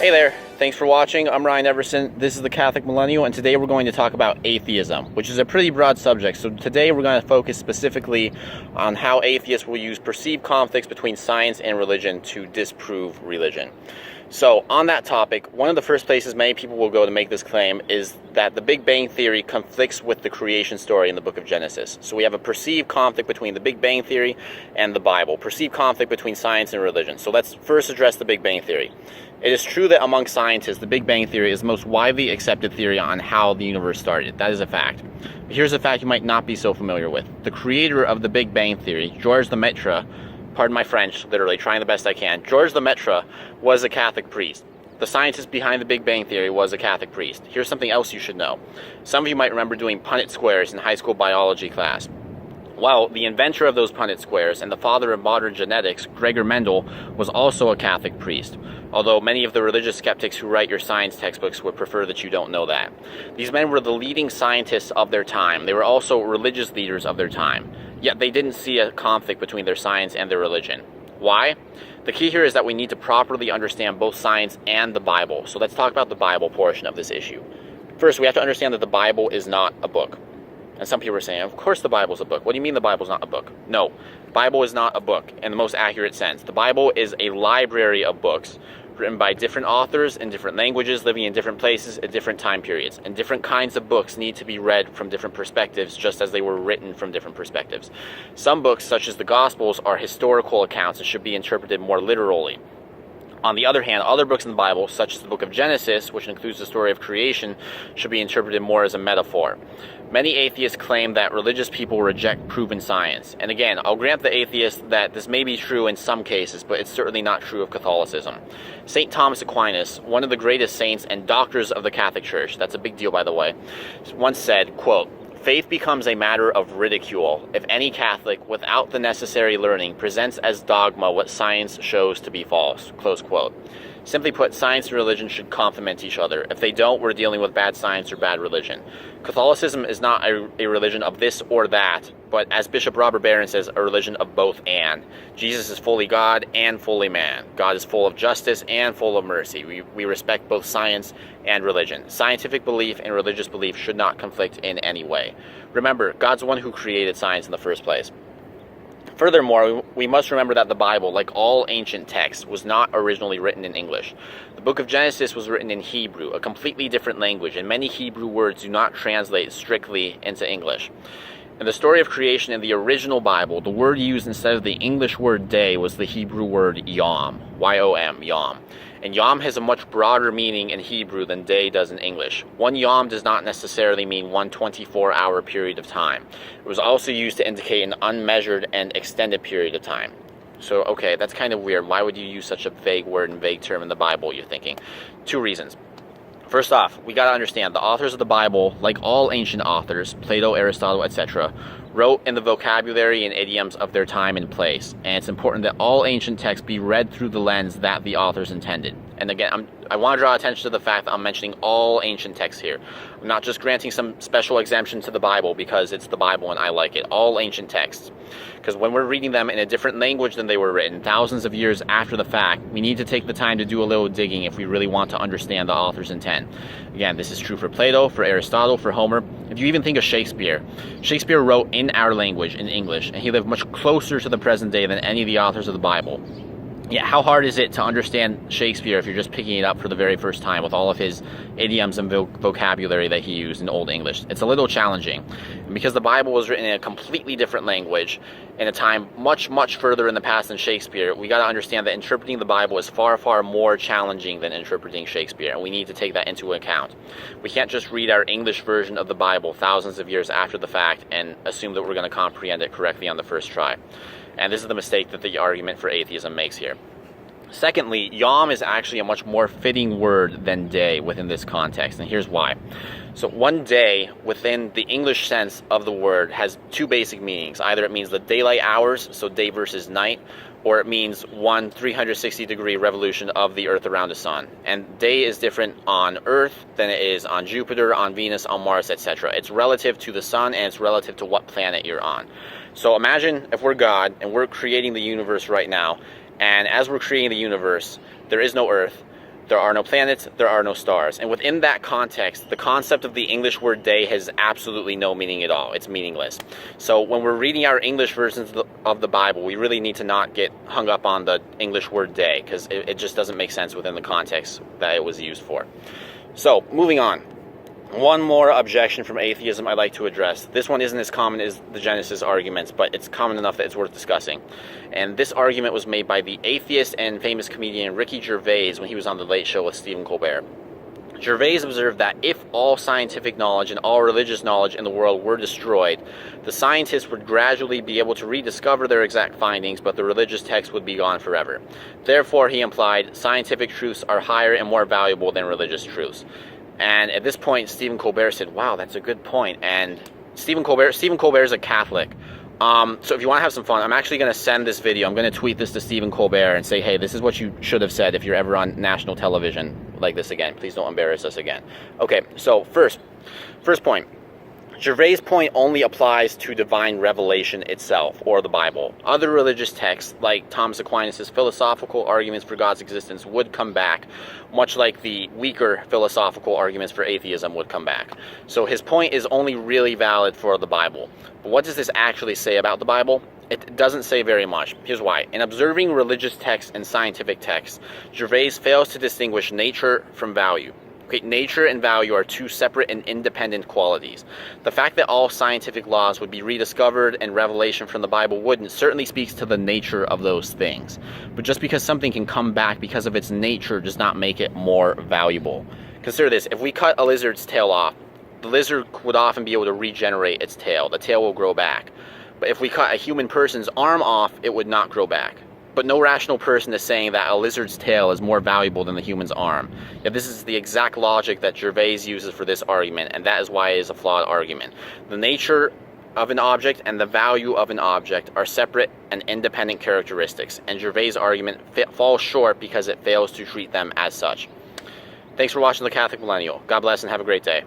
Hey there, thanks for watching. I'm Ryan Everson. This is the Catholic Millennial, and today we're going to talk about atheism, which is a pretty broad subject. So today we're going to focus specifically on how atheists will use perceived conflicts between science and religion to disprove religion. So on that topic, one of the first places many people will go to make this claim is that the Big Bang Theory conflicts with the creation story in the book of Genesis. So we have a perceived conflict between the Big Bang Theory and the Bible, perceived conflict between science and religion. So let's first address the Big Bang Theory. It is true that among scientists, the Big Bang Theory is the most widely accepted theory on how the universe started. That is a fact. But here's a fact you might not be so familiar with. The creator of the Big Bang Theory, George Lemaitre, pardon my French, literally trying the best I can, George Lemaitre was a Catholic priest. The scientist behind the Big Bang Theory was a Catholic priest. Here's something else you should know. Some of you might remember doing Punnett squares in high school biology class. Well, the inventor of those Punnett squares and the father of modern genetics, Gregor Mendel, was also a Catholic priest, although many of the religious skeptics who write your science textbooks would prefer that you don't know that. These men were the leading scientists of their time. They were also religious leaders of their time, yet they didn't see a conflict between their science and their religion. Why? The key here is that we need to properly understand both science and the Bible. So let's talk about the Bible portion of this issue. First, we have to understand that the Bible is not a book. And some people are saying, of course the Bible's a book. What do you mean the Bible's not a book? No, the Bible is not a book in the most accurate sense. The Bible is a library of books written by different authors in different languages, living in different places at different time periods. And different kinds of books need to be read from different perspectives, just as they were written from different perspectives. Some books, such as the Gospels, are historical accounts and should be interpreted more literally. On the other hand, other books in the Bible, such as the book of Genesis, which includes the story of creation, should be interpreted more as a metaphor. Many atheists claim that religious people reject proven science. And again, I'll grant the atheists that this may be true in some cases, but it's certainly not true of Catholicism. St. Thomas Aquinas, one of the greatest saints and doctors of the Catholic Church, that's a big deal by the way, once said, quote, "Faith becomes a matter of ridicule if any Catholic, without the necessary learning, presents as dogma what science shows to be false." Close quote. Simply put, science and religion should complement each other. If they don't, we're dealing with bad science or bad religion. Catholicism is not a religion of this or that, but as Bishop Robert Barron says, a religion of both and. Jesus is fully God and fully man. God is full of justice and full of mercy. We respect both science and religion. Scientific belief and religious belief should not conflict in any way. Remember, God's the one who created science in the first place. Furthermore, we must remember that the Bible, like all ancient texts, was not originally written in English. The book of Genesis was written in Hebrew, a completely different language, and many Hebrew words do not translate strictly into English. In the story of creation in the original Bible, the word used instead of the English word day was the Hebrew word yom, Y-O-M, yom. And yom has a much broader meaning in Hebrew than day does in English. One yom does not necessarily mean one 24-hour period of time. It was also used to indicate an unmeasured and extended period of time. So, okay, that's kind of weird. Why would you use such a vague word and vague term in the Bible, you're thinking? Two reasons. First off, we got to understand the authors of the Bible, like all ancient authors, Plato, Aristotle, etc., wrote in the vocabulary and idioms of their time and place. And it's important that all ancient texts be read through the lens that the authors intended. And again, I want to draw attention to the fact that I'm mentioning all ancient texts here. I'm not just granting some special exemption to the Bible because it's the Bible and I like it. All ancient texts. Because when we're reading them in a different language than they were written, thousands of years after the fact, we need to take the time to do a little digging if we really want to understand the author's intent. Again, this is true for Plato, for Aristotle, for Homer. If you even think of Shakespeare, Shakespeare wrote in our language, in English, and he lived much closer to the present day than any of the authors of the Bible. Yeah, how hard is it to understand Shakespeare if you're just picking it up for the very first time with all of his idioms and vocabulary that he used in Old English? It's a little challenging. And because the Bible was written in a completely different language in a time much, much further in the past than Shakespeare, we got to understand that interpreting the Bible is far, far more challenging than interpreting Shakespeare, and we need to take that into account. We can't just read our English version of the Bible thousands of years after the fact and assume that we're going to comprehend it correctly on the first try. And this is the mistake that the argument for atheism makes here. Secondly, yom is actually a much more fitting word than day within this context, and here's why. So one day, within the English sense of the word, has two basic meanings. Either it means the daylight hours, so day versus night, or it means one 360-degree revolution of the Earth around the sun. And day is different on Earth than it is on Jupiter, on Venus, on Mars, etc. It's relative to the sun, and it's relative to what planet you're on. So imagine if we're God, and we're creating the universe right now, and as we're creating the universe, there is no Earth, There are no planets, there are no stars. And within that context, the concept of the English word day has absolutely no meaning at all. It's meaningless. So when we're reading our English versions of the Bible, we really need to not get hung up on the English word day, because it just doesn't make sense within the context that it was used for. So, moving on. One more objection from atheism I'd like to address. This one isn't as common as the Genesis arguments, but it's common enough that it's worth discussing. And this argument was made by the atheist and famous comedian Ricky Gervais when he was on The Late Show with Stephen Colbert. Gervais observed that if all scientific knowledge and all religious knowledge in the world were destroyed, the scientists would gradually be able to rediscover their exact findings, but the religious text would be gone forever. Therefore, he implied, scientific truths are higher and more valuable than religious truths. And at this point, Stephen Colbert said, wow, that's a good point. And Stephen Colbert is a Catholic. So if you want to have some fun, I'm actually going to send this video. I'm going to tweet this to Stephen Colbert and say, hey, this is what you should have said if you're ever on national television like this again. Please don't embarrass us again. Okay, so first point. Gervais' point only applies to divine revelation itself, or the Bible. Other religious texts, like Thomas Aquinas' philosophical arguments for God's existence, would come back, much like the weaker philosophical arguments for atheism would come back. So his point is only really valid for the Bible. But what does this actually say about the Bible? It doesn't say very much. Here's why. In observing religious texts and scientific texts, Gervais fails to distinguish nature from value. Okay, nature and value are two separate and independent qualities. The fact that all scientific laws would be rediscovered and revelation from the Bible wouldn't certainly speaks to the nature of those things. But just because something can come back because of its nature does not make it more valuable. Consider this. If we cut a lizard's tail off, the lizard would often be able to regenerate its tail. The tail will grow back. But if we cut a human person's arm off, it would not grow back. But no rational person is saying that a lizard's tail is more valuable than the human's arm. Yet this is the exact logic that Gervais uses for this argument, and that is why it is a flawed argument. The nature of an object and the value of an object are separate and independent characteristics, and Gervais' argument falls short because it fails to treat them as such. Thanks for watching The Catholic Millennial. God bless and have a great day.